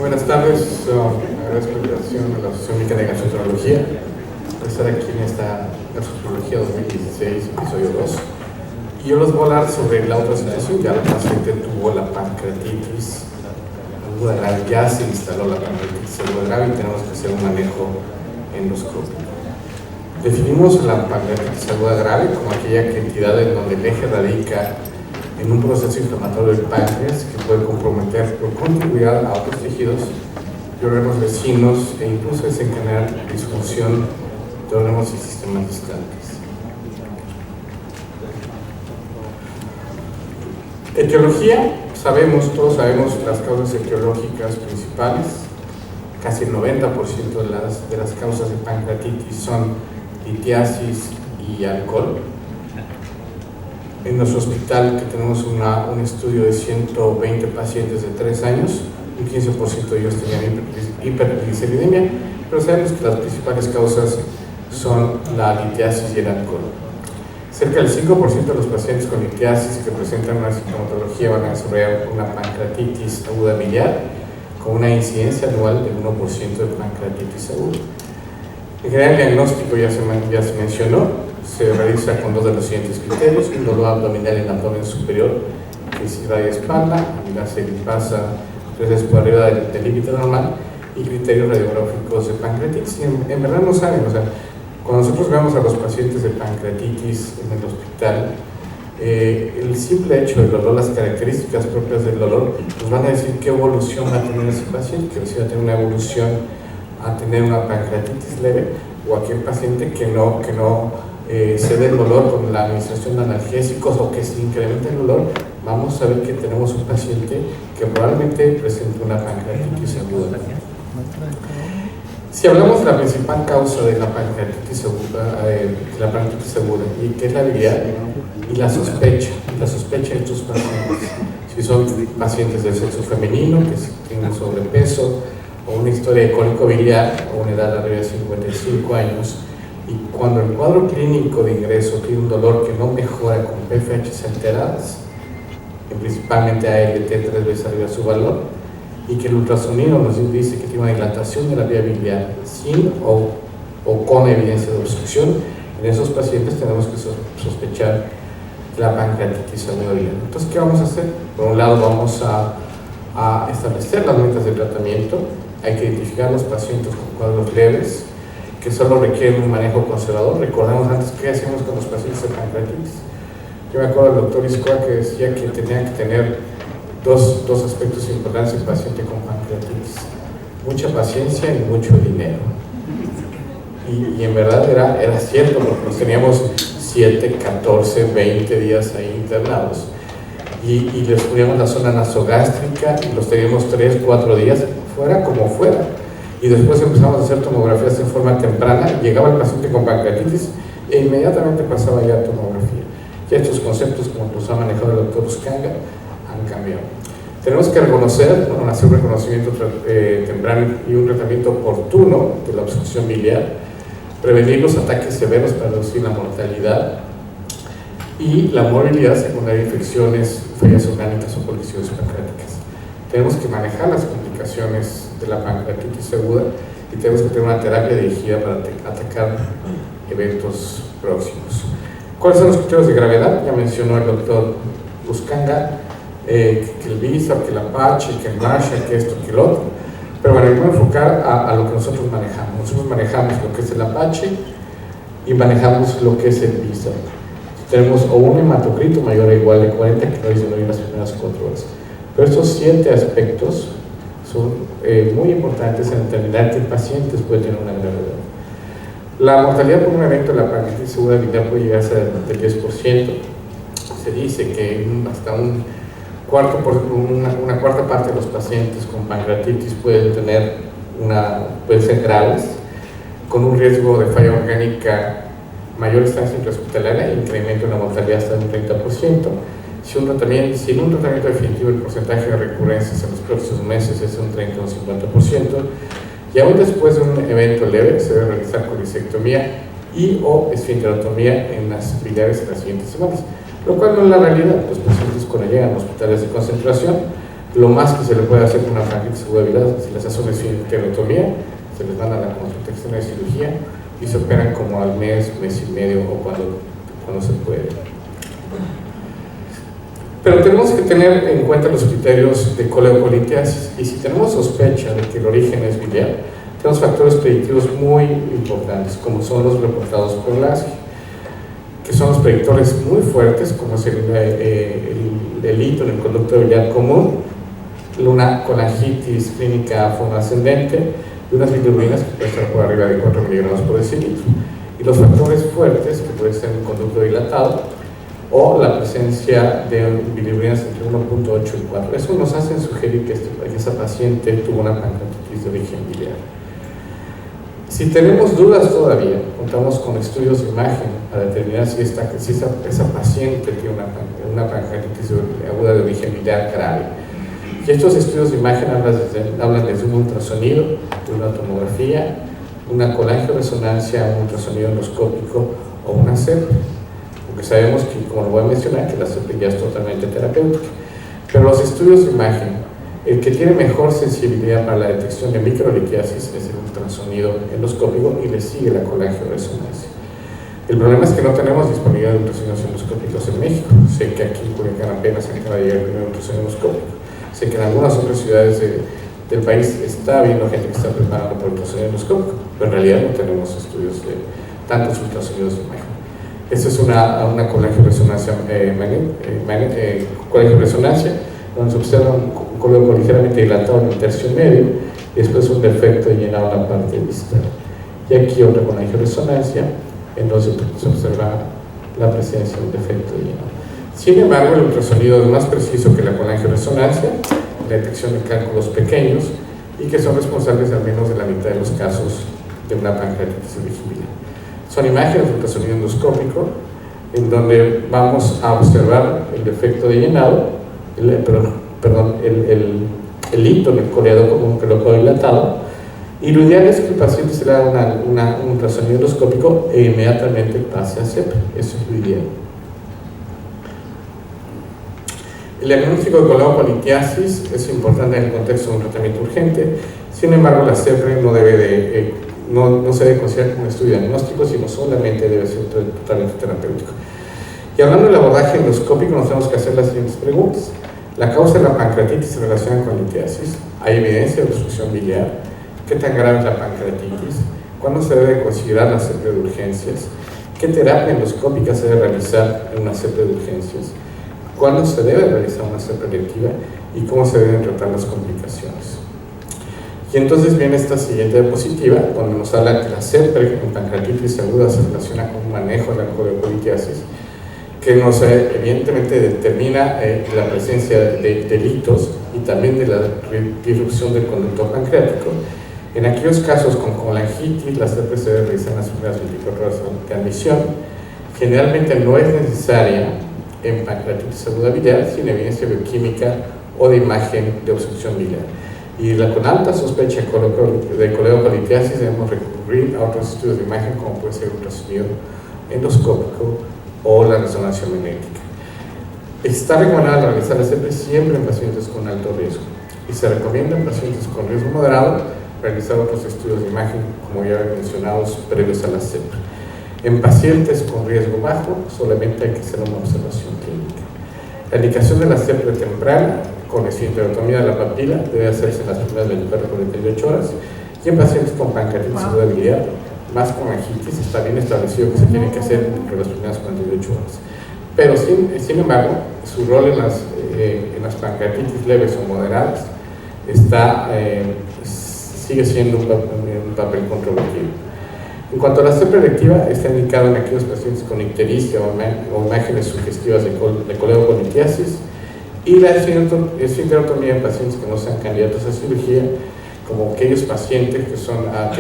Buenas tardes, agradezco la invitación a la Asociación Mexicana de Gastroenterología por estar aquí en esta Gastroenterología 2016, episodio 2. Y yo les voy a hablar sobre la otra situación. Ya la paciente tuvo la pancreatitis aguda grave, ya se instaló la pancreatitis aguda grave y tenemos que hacer un manejo endoscópico. Definimos la pancreatitis aguda grave como aquella entidad en donde el eje radica en un proceso inflamatorio del páncreas que puede comprometer o contribuir a otros tejidos y órganos vecinos e incluso desencadenar disfunción de órganos y sistemas distantes. Etiología, todos sabemos las causas etiológicas principales. Casi el 90% de las causas de pancreatitis son litiasis y alcohol. En nuestro hospital, que tenemos un estudio de 120 pacientes de 3 años, un 15% de ellos tenían hipergliceridemia, pero sabemos que las principales causas son la litiasis y el alcohol. Cerca del 5% de los pacientes con litiasis que presentan una sintomatología van a desarrollar una pancreatitis aguda biliar, con una incidencia anual del 1% de pancreatitis aguda. En general, el diagnóstico ya se mencionó. Se realiza con dos de los siguientes criterios: un dolor abdominal en el abdomen superior, que es irradia espalda, amilaza y lipasa 3 veces por arriba del límite normal, y criterios radiográficos de pancreatitis. En verdad no saben, cuando nosotros vemos a los pacientes de pancreatitis en el hospital, el simple hecho del dolor, las características propias del dolor, nos van a decir qué evolución va a tener ese paciente, que si va a tener una evolución a tener una pancreatitis leve, o aquel paciente que no cede el dolor con la administración de analgésicos o que se incrementa el dolor. Vamos a ver que tenemos un paciente que probablemente presente una pancreatitis aguda. Si hablamos de la principal causa de la pancreatitis aguda, y que es la biliar y la sospecha de estos pacientes, si son pacientes del sexo femenino que tienen sobrepeso o una historia de cólico biliar o una edad arriba de 55 años, y cuando el cuadro clínico de ingreso tiene un dolor que no mejora con PFHs alteradas, principalmente ALT 3 veces arriba de su valor, y que el ultrasonido nos dice que tiene una dilatación de la vía biliar sin o con evidencia de obstrucción, en esos pacientes tenemos que sospechar la pancreatitis aguda biliar. Entonces, ¿qué vamos a hacer? Por un lado, vamos a establecer las metas de tratamiento. Hay que identificar los pacientes con cuadros leves que solo requieren un manejo conservador. Recordamos antes qué hacíamos con los pacientes de pancreatitis. Yo me acuerdo del doctor Iscoa que decía que tenía que tener dos aspectos importantes el paciente con pancreatitis: mucha paciencia y mucho dinero. Y en verdad era cierto, porque nos teníamos 7, 14, 20 días ahí internados y les poníamos la zona nasogástrica y los teníamos 3, 4 días fuera como fuera. Y después empezamos a hacer tomografías en forma temprana. Llegaba el paciente con pancreatitis e inmediatamente pasaba ya a tomografía. Ya estos conceptos, como los ha manejado el doctor Uscanga, han cambiado. Tenemos que reconocer, hacer un reconocimiento temprano y un tratamiento oportuno de la obstrucción biliar, prevenir los ataques severos para reducir la mortalidad y la morbilidad secundaria de infecciones, fallas orgánicas o colisiones pancreáticas. Tenemos que manejar las complicaciones de la pancreatitis aguda y tenemos que tener una terapia dirigida para atacar eventos próximos. ¿Cuáles son los criterios de gravedad? Ya mencionó el doctor Uscanga, que el BISAP, que el APACHE, que el MARSHA, que esto, que el otro. Pero bueno, me voy a enfocar a lo que nosotros manejamos. Nosotros manejamos lo que es el APACHE y manejamos lo que es el BISAP. Tenemos o un hematocrito mayor o igual de 40 que lo disminuye en las primeras 4 horas. Pero estos 7 aspectos son muy importantes en determinar qué pacientes pueden tener una gravedad. La mortalidad por un evento de la pancreatitis aguda biliar puede llegar a ser del 10%. Se dice que hasta una cuarta parte de los pacientes con pancreatitis pueden ser graves, con un riesgo de falla orgánica, mayor estancia intrahospitalaria e incremento en la mortalidad hasta un 30%. Sin un tratamiento definitivo, el porcentaje de recurrencias en los próximos meses es un 30 o un 50%, y aún después de un evento leve se debe realizar colisectomía y o esfinterotomía en las biliares en las siguientes semanas, lo cual no es la realidad. Los pacientes cuando llegan a hospitales de concentración Lo más que se le puede hacer con una pancreatitis aguda biliar, se les hace una esfínterotomía, se les manda a la consulta externa de cirugía y se operan como al mes y medio o cuando se puede. Pero tenemos que tener en cuenta los criterios de coleocolitiasis, y si tenemos sospecha de que el origen es biliar, tenemos factores predictivos muy importantes, como son los reportados por LASI, que son los predictores muy fuertes, como es el hito en el conducto biliar común, una colangitis clínica fondo ascendente y unas bilirrubinas que pueden estar por arriba de 4 miligramos por decilitro. Y los factores fuertes, que puede ser un conducto dilatado, o la presencia de bilirrubinas entre 1.8 y 4. Eso nos hace sugerir que esa paciente tuvo una pancreatitis de origen biliar. Si tenemos dudas todavía, contamos con estudios de imagen para determinar si esa paciente tiene una pancreatitis aguda de origen biliar grave. Y estos estudios de imagen hablan desde un ultrasonido, de una tomografía, una colangioresonancia, un ultrasonido endoscópico o una CEP. Porque sabemos que, como lo voy a mencionar, que la CEP ya es totalmente terapéutica. Pero los estudios de imagen, el que tiene mejor sensibilidad para la detección de microlitiasis es el ultrasonido endoscópico y le sigue la colangioresonancia. El problema es que no tenemos disponibilidad de ultrasonidos endoscópicos en México. Sé que aquí en Culiacán apenas acaba de llegar el primer ultrasonido endoscópico. Sé que en algunas otras ciudades del país está habiendo gente que está preparando por ultrasonido endoscópico, pero en realidad no tenemos estudios de tantos ultrasonidos de imagen. Esta es una colangioresonancia, colangioresonancia, donde se observa un colóquico ligeramente dilatado en el tercio medio y después un defecto llenado en la parte distal. Y aquí otra colangioresonancia, en donde se observa la presencia de un defecto llenado. Sin embargo, el ultrasonido es más preciso que la colangioresonancia, la detección de cálculos pequeños y que son responsables al menos de la mitad de los casos de una pancreatitis biliar. Son imágenes de ultrasonido endoscópico en donde vamos a observar el defecto de llenado, el hito en el coleado como un peloco dilatado, y lo ideal es que el paciente se le haga un ultrasonido endoscópico e inmediatamente pase a CEP. Eso es lo ideal. El diagnóstico de coleocolitiasis es importante en el contexto de un tratamiento urgente. Sin embargo, la CEPRE no se debe considerar como un estudio diagnóstico, sino solamente debe ser totalmente terapéutico. Y hablando del abordaje endoscópico, nos tenemos que hacer las siguientes preguntas. La causa de la pancreatitis se relaciona con litiasis. ¿Hay evidencia de obstrucción biliar? ¿Qué tan grave es la pancreatitis? ¿Cuándo se debe considerar la CEPRE de urgencias? ¿Qué terapia endoscópica se debe realizar en una CEPRE de urgencias? ¿Cuándo se debe realizar una CEPRE electiva? ¿Y cómo se deben tratar las complicaciones? Y entonces viene esta siguiente diapositiva, donde nos habla que la CEPRE en pancreatitis aguda se relaciona con un manejo de la coleocolitiasis, que nos evidentemente determina la presencia de delitos y también de la disrupción del conducto pancreático. En aquellos casos con colangitis, la CEPRE se debe realizar en las primeras 24 horas de admisión. Generalmente no es necesaria en pancreatitis aguda biliar sin evidencia bioquímica o de imagen de obstrucción biliar. Y con alta sospecha de coleocolitiasis debemos recurrir a otros estudios de imagen como puede ser el ultrasonido endoscópico o la resonancia magnética. Está recomendado realizar la CEPRE siempre en pacientes con alto riesgo y se recomienda en pacientes con riesgo moderado realizar otros estudios de imagen como ya mencionados previos a la CEPRE. En pacientes con riesgo bajo solamente hay que hacer una observación clínica. La indicación de la CEPRE temprana con esfínterotomía de la papila debe hacerse en las primeras 24 a 48 horas y en pacientes con pancreatitis aguda biliar más colangitis está bien establecido que se tiene que hacer entre las primeras 48 horas. Pero sin embargo, su rol en las pancreatitis leves o moderadas sigue siendo un papel controlativo. En cuanto a la CEPRE electiva, está indicado en aquellos pacientes con ictericia o imágenes sugestivas de coleocolitiasis y la esfínterotomía en pacientes que no sean candidatos a cirugía, como aquellos pacientes que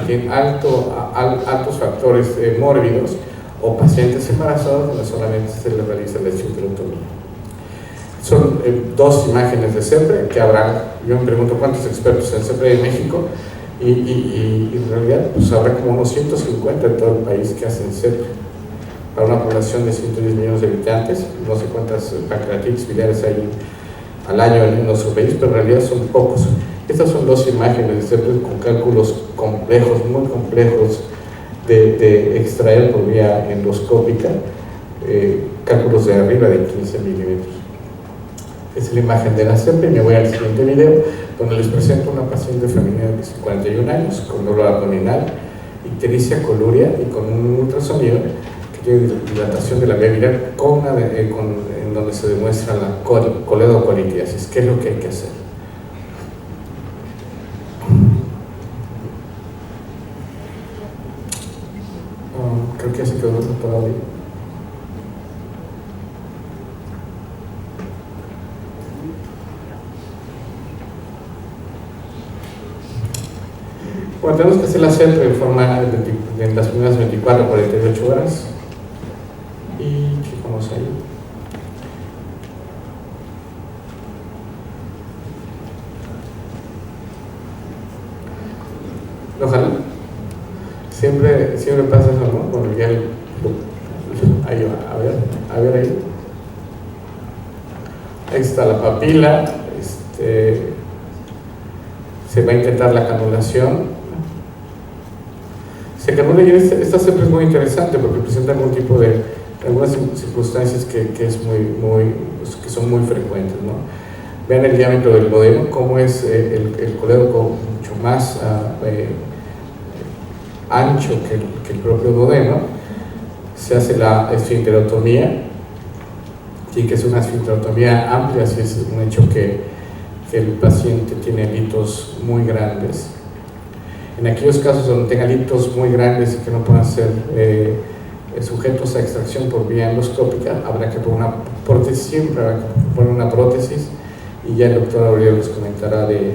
tienen altos factores mórbidos o pacientes embarazados donde solamente se les realiza la esfínterotomía. Son dos imágenes de CEPRE que habrá. Yo me pregunto cuántos expertos en CEPRE en México y en realidad pues habrá como unos 150 en todo el país que hacen CEPRE para una población de 110 millones de habitantes. No sé cuántas pancreatitis biliares hay al año en nuestro país, pero en realidad son pocos. Estas son dos imágenes con cálculos complejos, muy complejos, de extraer por vía endoscópica, cálculos de arriba de 15 milímetros. Esta es la imagen de la CEPE y me voy al siguiente video, donde les presento a una paciente femenina de 41 años con dolor abdominal, ictericia colurea y con un ultrasonido que tiene dilatación de la vía biliar en donde se demuestra la coledocolitiasis. ¿Qué es lo que hay que hacer? Creo que ya se quedó todavía. Bueno, tenemos que hacer la CEPE en forma en las primeras 24 a 48 horas. Y checamos ahí. Ojalá. Siempre pasa eso, ¿no? Bueno, ya ahí va, a ver ahí. Ahí está la papila. Se va a intentar la canulación. Se canula y esta CEPE es muy interesante porque presenta algún tipo de algunas circunstancias que son muy frecuentes, ¿no? Vean el diámetro del duodeno, cómo es el colédoco mucho más ancho que el propio duodeno. Se hace la esfinterotomía, y que es una esfinterotomía amplia, así es un hecho que el paciente tiene litos muy grandes. En aquellos casos donde tenga litos muy grandes y que no puedan ser sujetos a extracción por vía endoscópica, habrá que poner una prótesis, siempre habrá que poner una prótesis, y ya el doctor Aurelio les comentará de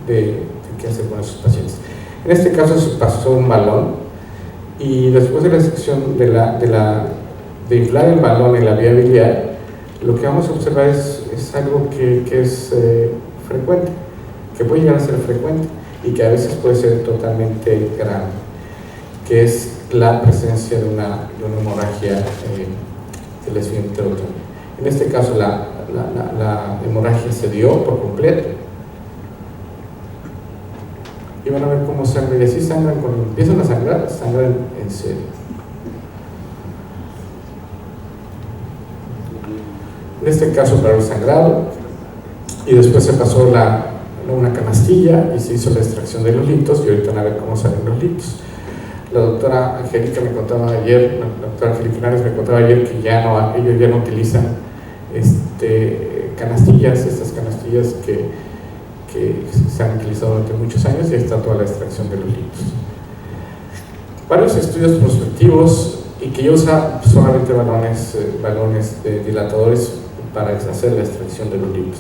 qué hacer con esos pacientes. En este caso se pasó un balón, y después de la extracción de inflar el balón en la vía biliar, lo que vamos a observar es algo que es frecuente, que puede llegar a ser frecuente y que a veces puede ser totalmente grave, que es la presencia de una hemorragia de la esfinterotomía. En este caso la hemorragia se dio por completo, y van a ver cómo sangra, y así sangran, cuando empiezan a sangrar, sangran en serio. En este caso para el sangrado, y después se pasó una canastilla y se hizo la extracción de los litos, y ahorita van a ver cómo salen los litos. La doctora Angélica me contaba ayer, la doctora Angélica Linares me contaba ayer que ellos ya no utilizan canastillas, estas canastillas que se han utilizado durante muchos años, y ahí está toda la extracción de los litos. Varios estudios prospectivos, y que yo usa solamente balones dilatadores para hacer la extracción de los litos.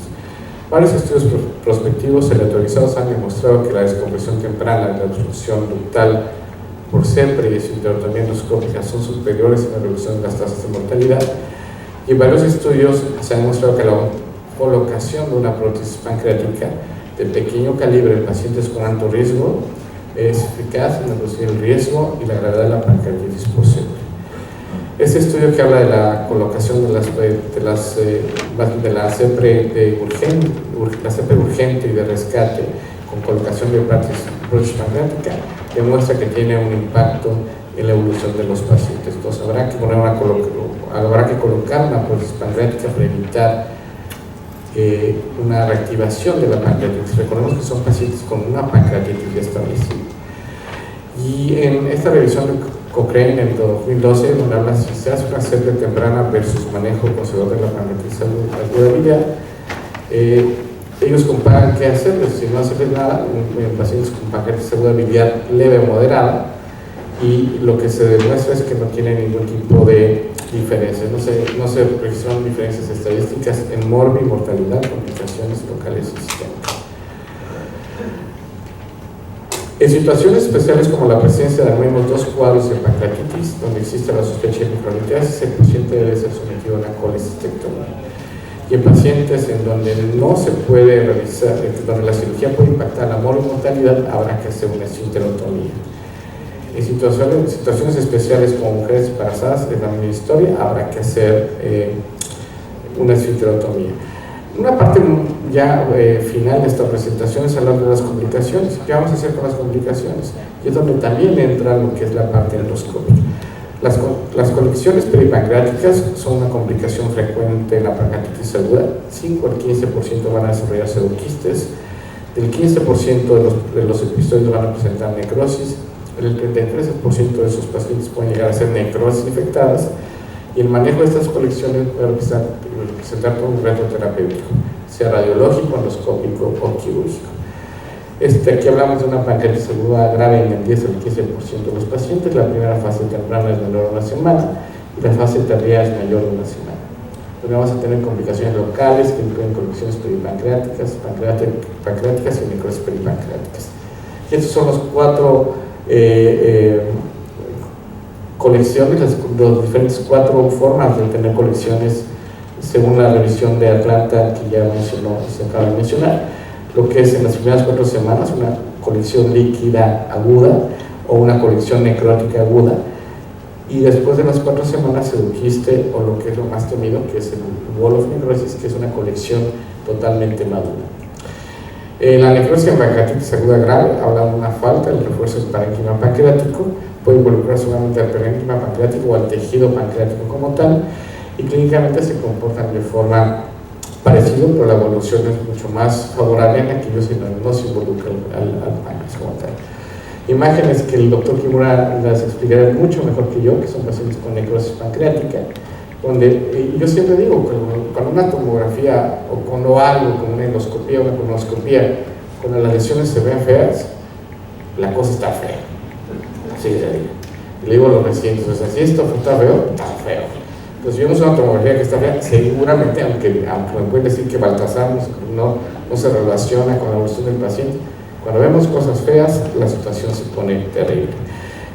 Varios estudios prospectivos aleatorizados han demostrado que la descompresión temprana de la obstrucción ductal por CEPRE y esfinterotomía endoscópica son superiores en la reducción de las tasas de mortalidad, y en varios estudios se ha demostrado que la colocación de una prótesis pancreática de pequeño calibre en pacientes con alto riesgo es eficaz en reducir el riesgo y la gravedad de la pancreatitis por CEPRE. Este estudio que habla de la colocación de la CEPRE urgente y de rescate con colocación de prótesis pancreática demuestra que tiene un impacto en la evolución de los pacientes. Entonces habrá que colocar una prótesis pancreática para evitar una reactivación de la pancreatitis. Recordemos que son pacientes con una pancreatitis ya establecida. Y en esta revisión de Cochrane en 2012, donde habla si se hace una CEPRE temprana versus manejo conservador de la pancreatitis aguda biliar, ellos comparan qué hacerles. Si no hacerles nada en pacientes con pancreatitis aguda biliar leve o moderada, y lo que se demuestra es que no tiene ningún tipo de diferencia, no se registraron diferencias estadísticas en morbi, mortalidad, complicaciones locales y sistémicas. En situaciones especiales como la presencia de al menos 2 cuadros de pancreatitis, donde existe la sospecha de microlitiasis, el paciente debe ser sometido a una colecistectomía. Y en pacientes en donde no se puede realizar, donde la cirugía puede impactar la mortalidad, habrá que hacer una esfinterotomía. En situaciones especiales como mujeres embarazadas, de la misma historia, habrá que hacer una esfinterotomía. Una parte ya final de esta presentación es hablar de las complicaciones. ¿Qué vamos a hacer con las complicaciones? Y es donde también entra lo que es la parte endoscópica. Las colecciones peripancreáticas son una complicación frecuente en la pancreatitis aguda. 5 al 15% van a desarrollar pseudoquistes. Del 15% de los episodios van a presentar necrosis. El 33% de esos pacientes pueden llegar a ser necrosis infectadas. Y el manejo de estas colecciones puede representar por un reto terapéutico, sea radiológico, endoscópico o quirúrgico. Aquí hablamos de una pancreatitis aguda grave en el 10 al 15% de los pacientes. La primera fase temprana es menor de una semana y la fase tardía es mayor de una semana. Donde vamos a tener complicaciones locales que incluyen colecciones peripancreáticas, pancreáticas y necrosis peripancreáticas. Y estos son los 4 colecciones, las diferentes 4 formas de tener colecciones según la revisión de Atlanta que ya se acaba de mencionar. Lo que es en las primeras 4 semanas una colección líquida aguda o una colección necrótica aguda, y después de las 4 semanas pseudoquiste, o lo que es lo más temido, que es el wall of necrosis, que es una colección totalmente madura. La necrosis en pancreatitis aguda grave habla de una falta del refuerzo del parénquima pancreático, puede involucrar solamente al parénquima pancreático o al tejido pancreático como tal, y clínicamente se comportan de forma parecida, pero la evolución es mucho más favorable en aquellos que no se involucran al páncreas como tal. Imágenes que el doctor Kimura las explicará mucho mejor que yo, que son pacientes con necrosis pancreática, donde yo siempre digo, cuando una tomografía o cuando algo como una endoscopía o una colonoscopía, cuando las lesiones se ven feas, la cosa está fea. Así de ahí. Y le digo a los residentes, o sea, si esto está feo, está feo. Entonces, si vemos una tomografía que está fea, seguramente, aunque me pueden decir que Baltasar no se relaciona con la evolución del paciente, cuando vemos cosas feas, la situación se pone terrible.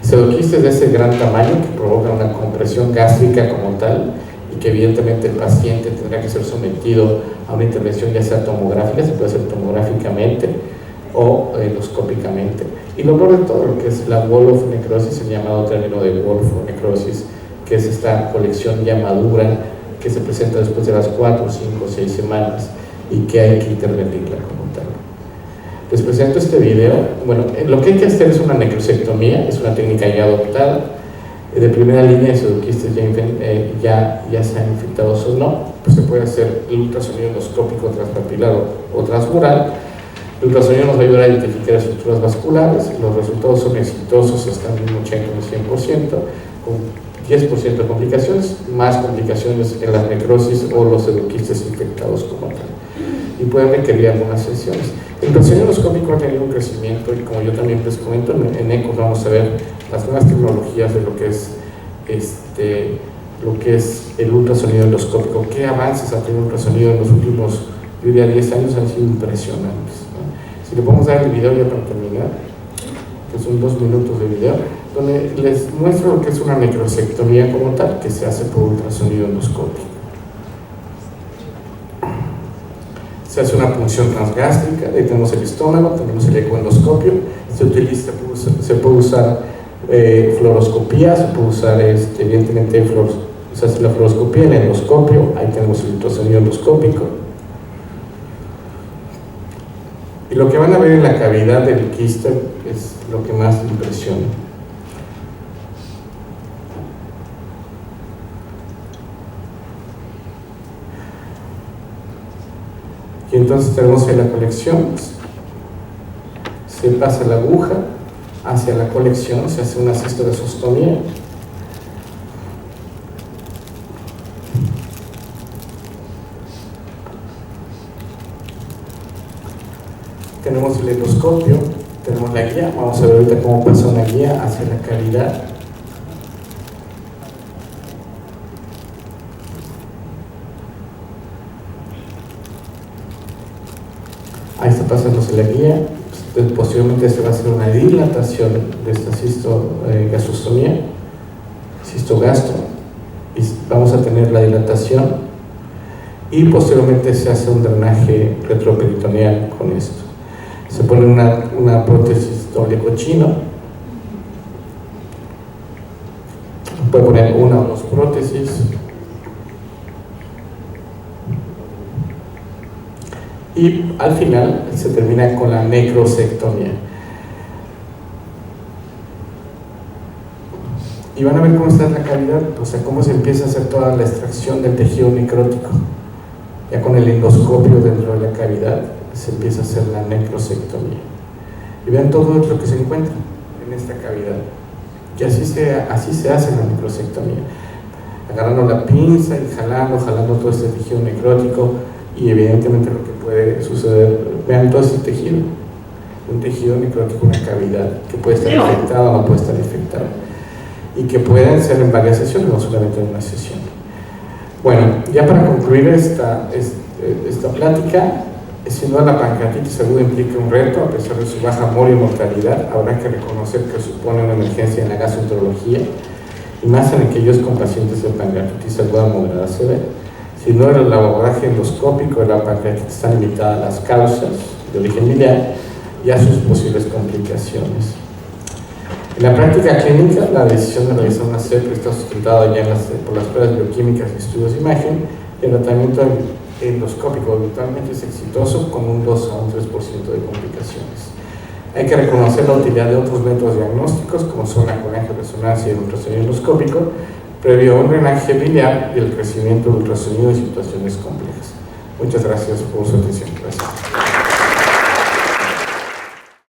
Pseudoquistes de ese gran tamaño que provocan una compresión gástrica como tal, y que evidentemente el paciente tendrá que ser sometido a una intervención ya sea tomográfica, se puede hacer tomográficamente o endoscópicamente. Y lo peor de todo, lo que es la wall of necrosis, el llamado término de wall of necrosis, que es esta colección ya madura que se presenta después de las 4, 5, 6 semanas y que hay que intervenirla como tal. Les presento este video. Bueno, lo que hay que hacer es una necrosectomía, es una técnica ya adoptada, de primera línea de pseudoquistes ya sean infectados o no, pues se puede hacer el ultrasonido endoscópico transpapilar o transmural. El ultrasonido nos va a ayudar a identificar estructuras vasculares. Los resultados son exitosos, están en un 80 o un 100%, con 10% de complicaciones, más complicaciones en las necrosis o los pseudoquistes infectados como tal, y pueden requerir algunas sesiones. El ultrasonido endoscópico ha tenido un crecimiento, y como yo también les comento, en ECOS vamos a ver las nuevas tecnologías de lo que es el ultrasonido endoscópico. Qué avances ha tenido el ultrasonido en los últimos, yo diría, 10 años, han sido impresionantes, ¿no? Si le podemos dar el video ya para terminar, que son 2 minutos de video, donde les muestro lo que es una necrosectomía como tal, que se hace por ultrasonido endoscópico. Se hace una punción transgástrica, ahí tenemos el estómago, tenemos el ecoendoscopio, se puede usar fluoroscopía, se puede usar evidentemente se hace la fluoroscopía, el endoscopio, ahí tenemos el ultrasonido endoscópico. Y lo que van a ver en la cavidad del quiste es lo que más impresiona. Y entonces tenemos ahí la colección, se pasa la aguja hacia la colección, se hace una cistostomía. Tenemos el endoscopio, tenemos la guía, vamos a ver ahorita cómo pasa una guía hacia la cavidad. Ahí está pasándose la guía, posteriormente se va a hacer una dilatación de esta gastostomía, cistogastro, y vamos a tener la dilatación, y posteriormente se hace un drenaje retroperitoneal con esto. Se pone una prótesis doble cochino, puede poner 1 o 2 prótesis. y al final se termina con la necrosectomía. Y van a ver cómo está la cavidad, o sea, cómo se empieza a hacer toda la extracción del tejido necrótico. Ya con el endoscopio dentro de la cavidad se empieza a hacer la necrosectomía. Y vean todo lo que se encuentra en esta cavidad. Y así se hace la necrosectomía. Agarrando la pinza y jalando todo este tejido necrótico, y evidentemente lo que puede suceder, vean todo ese tejido, un tejido necrótico, una cavidad que puede estar infectada o no puede estar infectada, y que pueden ser en varias sesiones, no solamente en una sesión. Bueno, ya para concluir esta plática, sin duda la pancreatitis aguda implica un reto, a pesar de su baja mortalidad. Habrá que reconocer que supone una emergencia en la gastroenterología, y más en aquellos con pacientes de pancreatitis aguda moderada severa. Si no, el abordaje endoscópico de la pancreatitis está limitado a las causas de origen biliar y a sus posibles complicaciones. En la práctica clínica, la decisión de realizar una CEPRE está sustentada ya por las pruebas bioquímicas y estudios de imagen, y el tratamiento endoscópico habitualmente es exitoso con un 2 a un 3% de complicaciones. Hay que reconocer la utilidad de otros métodos diagnósticos, como son la colangioresonancia y el ultrasonido endoscópico, previo a un drenaje biliar y el crecimiento del ultrasonido en situaciones complejas. Muchas gracias por su atención. Gracias.